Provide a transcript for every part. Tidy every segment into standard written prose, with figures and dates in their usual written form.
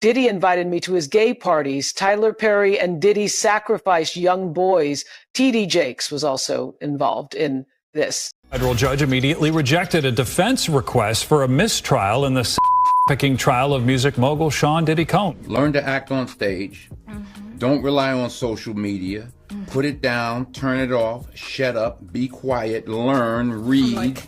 Diddy invited me to his gay parties. Tyler Perry and Diddy sacrificed young boys. TD Jakes was also involved in this. Federal judge immediately rejected a defense request for a mistrial in the picking trial of music mogul Sean Diddy Combs. Learn to act on stage. Don't rely on social media. Put it down, turn it off, shut up, be quiet, learn, read.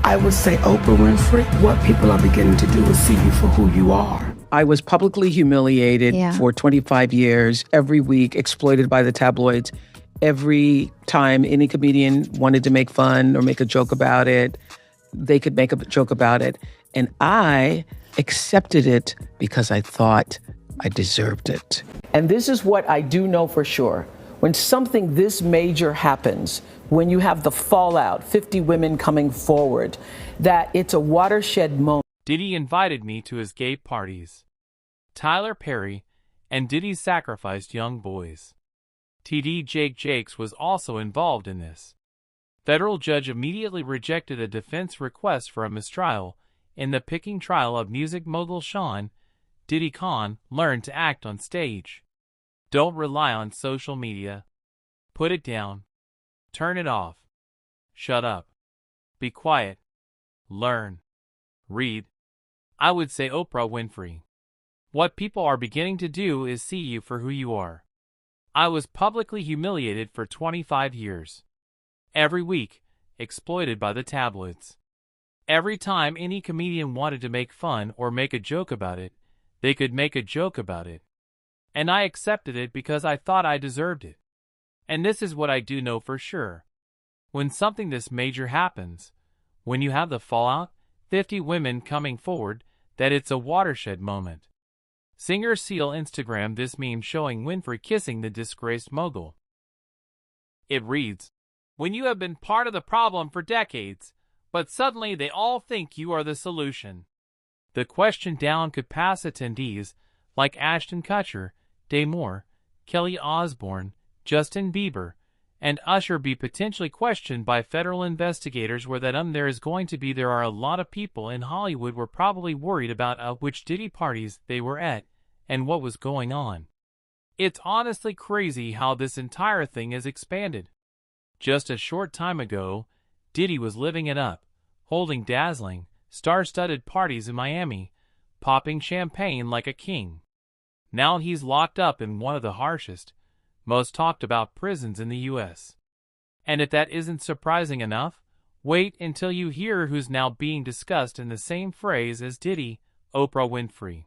I would say, Oprah Winfrey, what people are beginning to do is see you for who you are. I was publicly humiliated for 25 years, every week, exploited by the tabloids. Every time any comedian wanted to make fun or make a joke about it, they could make a joke about it. And I accepted it because I thought I deserved it. And this is what I do know for sure. When something this major happens, when you have the fallout, 50 women coming forward, that it's a watershed moment. Diddy invited me to his gay parties. Tyler Perry and Diddy sacrificed young boys. TD Jakes was also involved in this. Federal judge immediately rejected a defense request for a mistrial in the picking trial of music mogul Sean Diddy Combs. Learn to act on stage. Don't rely on social media. Put it down. Turn it off. Shut up. Be quiet. Learn. Read. I would say Oprah Winfrey. What people are beginning to do is see you for who you are. I was publicly humiliated for 25 years. Every week, exploited by the tabloids. Every time any comedian wanted to make fun or make a joke about it, they could make a joke about it. And I accepted it because I thought I deserved it. And this is what I do know for sure. When something this major happens, when you have the fallout, 50 women coming forward, that it's a watershed moment. Singer Seal Instagrammed this meme showing Winfrey kissing the disgraced mogul. It reads, "When you have been part of the problem for decades, but suddenly they all think you are the solution." The question down could pass attendees like Ashton Kutcher, Day Moore, Kelly Osbourne, Justin Bieber, and Usher be potentially questioned by federal investigators where that there are a lot of people in Hollywood were probably worried about which Diddy parties they were at and what was going on. It's honestly crazy how this entire thing has expanded. Just a short time ago, Diddy was living it up, holding dazzling, star-studded parties in Miami, popping champagne like a king. Now he's locked up in one of the harshest, most talked about prisons in the U.S. And if that isn't surprising enough, wait until you hear who's now being discussed in the same phrase as Diddy, Oprah Winfrey.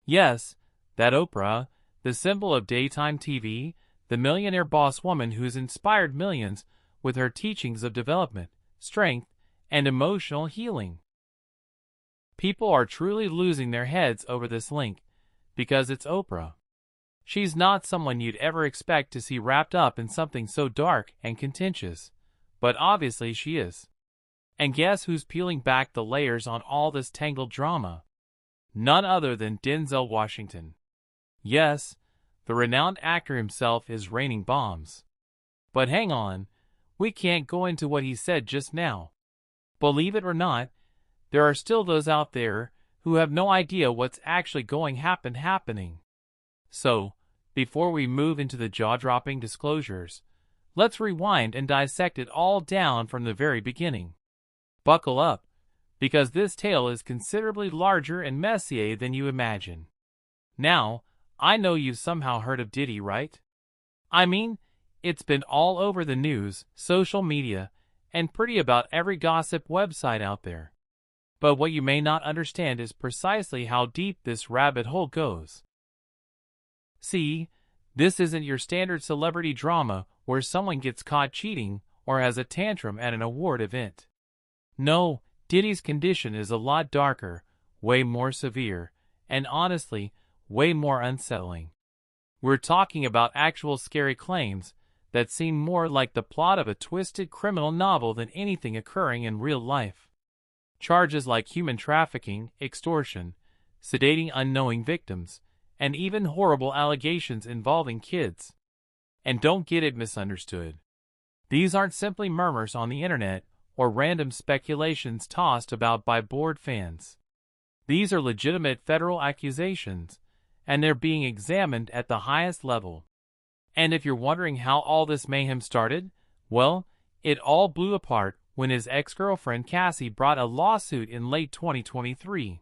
Yes, that Oprah, the symbol of daytime TV, the millionaire boss woman who's inspired millions with her teachings of development, strength, and emotional healing. People are truly losing their heads over this link, because it's Oprah. She's not someone you'd ever expect to see wrapped up in something so dark and contentious, but obviously she is. And guess who's peeling back the layers on all this tangled drama? None other than Denzel Washington. Yes, the renowned actor himself is raining bombs. But hang on, we can't go into what he said just now. Believe it or not, there are still those out there who have no idea what's actually happening. So, before we move into the jaw-dropping disclosures, let's rewind and dissect it all down from the very beginning. Buckle up, because this tale is considerably larger and messier than you imagine. Now, I know you've somehow heard of Diddy, right? I mean, it's been all over the news, social media, and pretty about every gossip website out there. But what you may not understand is precisely how deep this rabbit hole goes. See, this isn't your standard celebrity drama where someone gets caught cheating or has a tantrum at an award event. No, Diddy's condition is a lot darker, way more severe, and honestly, way more unsettling. We're talking about actual scary claims that seem more like the plot of a twisted criminal novel than anything occurring in real life. Charges like human trafficking, extortion, sedating unknowing victims, and even horrible allegations involving kids. And don't get it misunderstood. These aren't simply murmurs on the internet or random speculations tossed about by bored fans. These are legitimate federal accusations, and they're being examined at the highest level. And if you're wondering how all this mayhem started, well, it all blew apart when his ex-girlfriend Cassie brought a lawsuit in late 2023.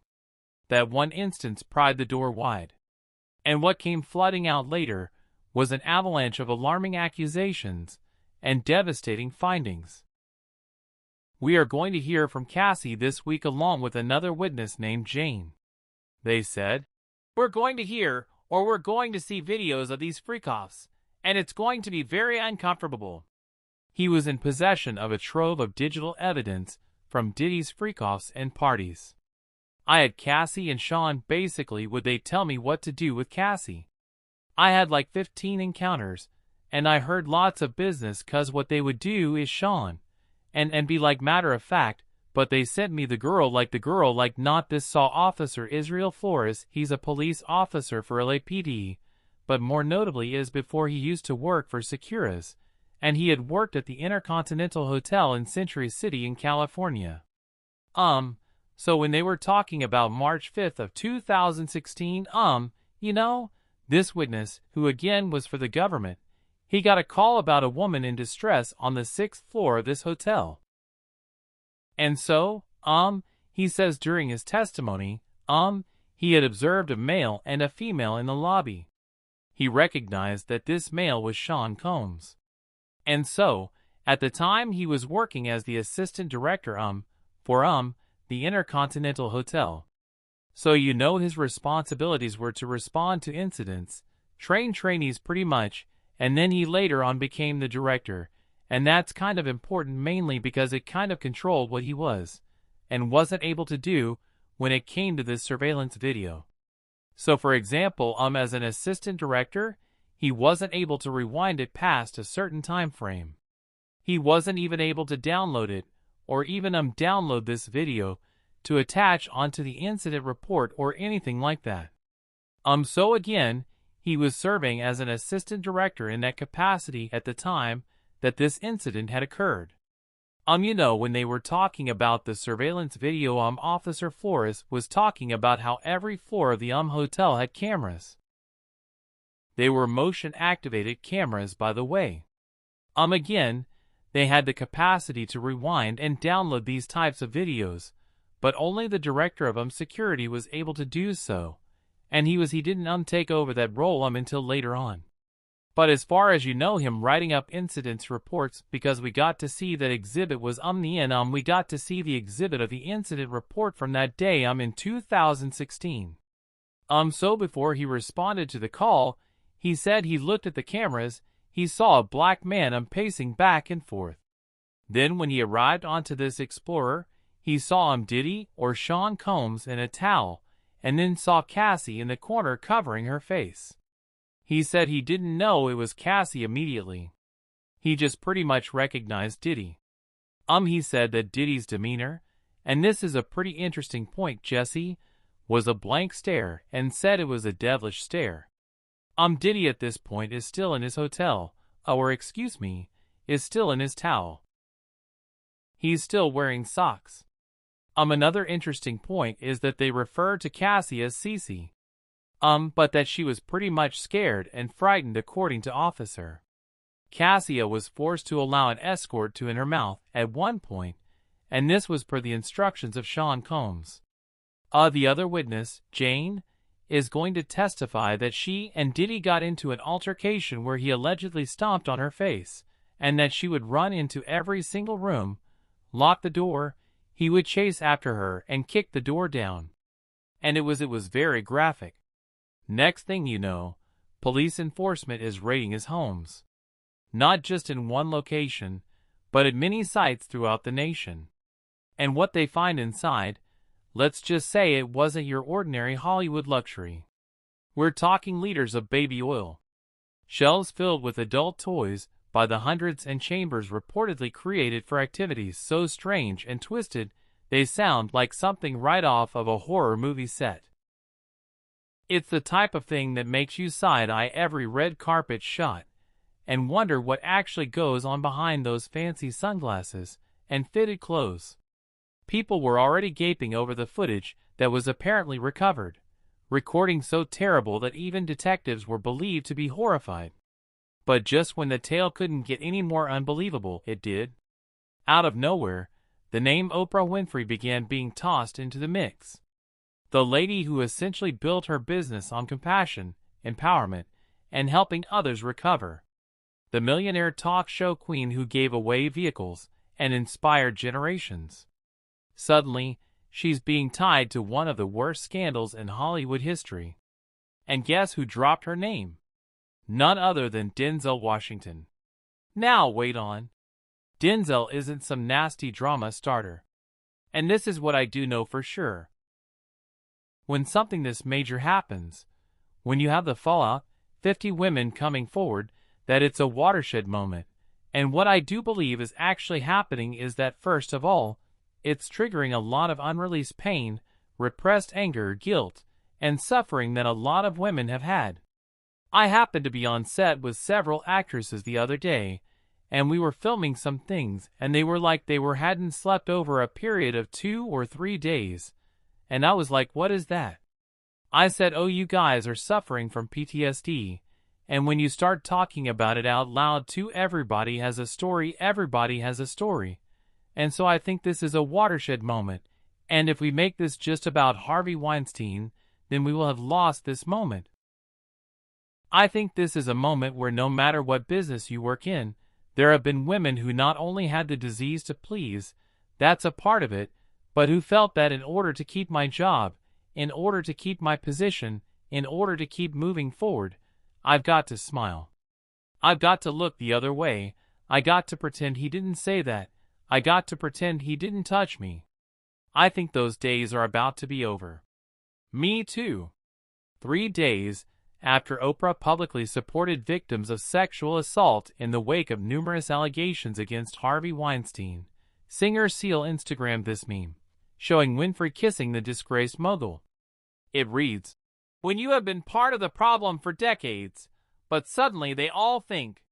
That one instance pried the door wide. And what came flooding out later was an avalanche of alarming accusations and devastating findings. We are going to hear from Cassie this week along with another witness named Jane. They said, "We're going to hear or we're going to see videos of these freak-offs, and it's going to be very uncomfortable." He was in possession of a trove of digital evidence from Diddy's freak-offs and parties. I had Cassie and Sean. Basically, would they tell me what to do with Cassie? I had like 15 encounters, and I heard lots of business cause what they would do is Sean, and be like matter of fact, but they sent me the girl like not this saw Officer Israel Flores. He's a police officer for LAPD, but more notably is before he used to work for Securas, and he had worked at the Intercontinental Hotel in Century City in California. So when they were talking about March 5th of 2016, this witness, who again was for the government, he got a call about a woman in distress on the 6th floor of this hotel. And so, he says during his testimony, he had observed a male and a female in the lobby. He recognized that this male was Sean Combs. And so, at the time he was working as the assistant director, for the Intercontinental Hotel. So his responsibilities were to respond to incidents, train trainees pretty much, and then he later on became the director, and that's kind of important mainly because it kind of controlled what he was, and wasn't able to do when it came to this surveillance video. So for example, as an assistant director, he wasn't able to rewind it past a certain time frame. He wasn't even able to download it, or even download this video to attach onto the incident report or anything like that. So again, he was serving as an assistant director in that capacity at the time that this incident had occurred. When they were talking about the surveillance video, Officer Flores was talking about how every floor of the hotel had cameras. They were motion-activated cameras, by the way. Again, they had the capacity to rewind and download these types of videos, but only the director of security was able to do so, and he didn't take over that role until later on. But as far as him writing up incidents reports, because we got to see that exhibit was we got to see the exhibit of the incident report from that day in 2016. So before he responded to the call, he said he looked at the cameras, he saw a black man pacing back and forth. Then when he arrived onto this Explorer, he saw Diddy or Sean Combs in a towel, and then saw Cassie in the corner covering her face. He said he didn't know it was Cassie immediately. He just pretty much recognized Diddy. He said that Diddy's demeanor, and this is a pretty interesting point, Jesse, was a blank stare, and said it was a devilish stare. Diddy at this point is still in his hotel, is still in his towel. He's still wearing socks. Another interesting point is that they refer to Cassie as Cece. But that she was pretty much scared and frightened according to Officer. Cassia was forced to allow an escort to in her mouth at one point, and this was per the instructions of Sean Combs. The other witness, Jane, is going to testify that she and Diddy got into an altercation where he allegedly stomped on her face, and that she would run into every single room, lock the door, he would chase after her and kick the door down. And it was very graphic. Next thing you know, police enforcement is raiding his homes. Not just in one location, but at many sites throughout the nation. And what they find inside, let's just say it wasn't your ordinary Hollywood luxury. We're talking liters of baby oil. Shelves filled with adult toys by the hundreds and chambers reportedly created for activities so strange and twisted they sound like something right off of a horror movie set. It's the type of thing that makes you side-eye every red carpet shot and wonder what actually goes on behind those fancy sunglasses and fitted clothes. People were already gaping over the footage that was apparently recovered, recording so terrible that even detectives were believed to be horrified. But just when the tale couldn't get any more unbelievable, it did. Out of nowhere, the name Oprah Winfrey began being tossed into the mix. The lady who essentially built her business on compassion, empowerment, and helping others recover. The millionaire talk show queen who gave away vehicles and inspired generations. Suddenly, she's being tied to one of the worst scandals in Hollywood history. And guess who dropped her name? None other than Denzel Washington. Now wait on. Denzel isn't some nasty drama starter. And this is what I do know for sure. When something this major happens, when you have the fallout, 50 women coming forward, that it's a watershed moment. And what I do believe is actually happening is that first of all, it's triggering a lot of unreleased pain, repressed anger, guilt, and suffering that a lot of women have had. I happened to be on set with several actresses the other day, and we were filming some things, and they were like they hadn't slept over a period of 2 or 3 days. And I was like, what is that? I said, oh, you guys are suffering from PTSD. And when you start talking about it out loud to everybody has a story, everybody has a story. And so I think this is a watershed moment. And if we make this just about Harvey Weinstein, then we will have lost this moment. I think this is a moment where no matter what business you work in, there have been women who not only had the disease to please, that's a part of it, but who felt that in order to keep my job, in order to keep my position, in order to keep moving forward, I've got to smile. I've got to look the other way. I got to pretend he didn't say that. I got to pretend he didn't touch me. I think those days are about to be over. Me too. 3 days after Oprah publicly supported victims of sexual assault in the wake of numerous allegations against Harvey Weinstein, singer Seal Instagrammed this meme, showing Winfrey kissing the disgraced mogul. It reads, "When you have been part of the problem for decades, but suddenly they all think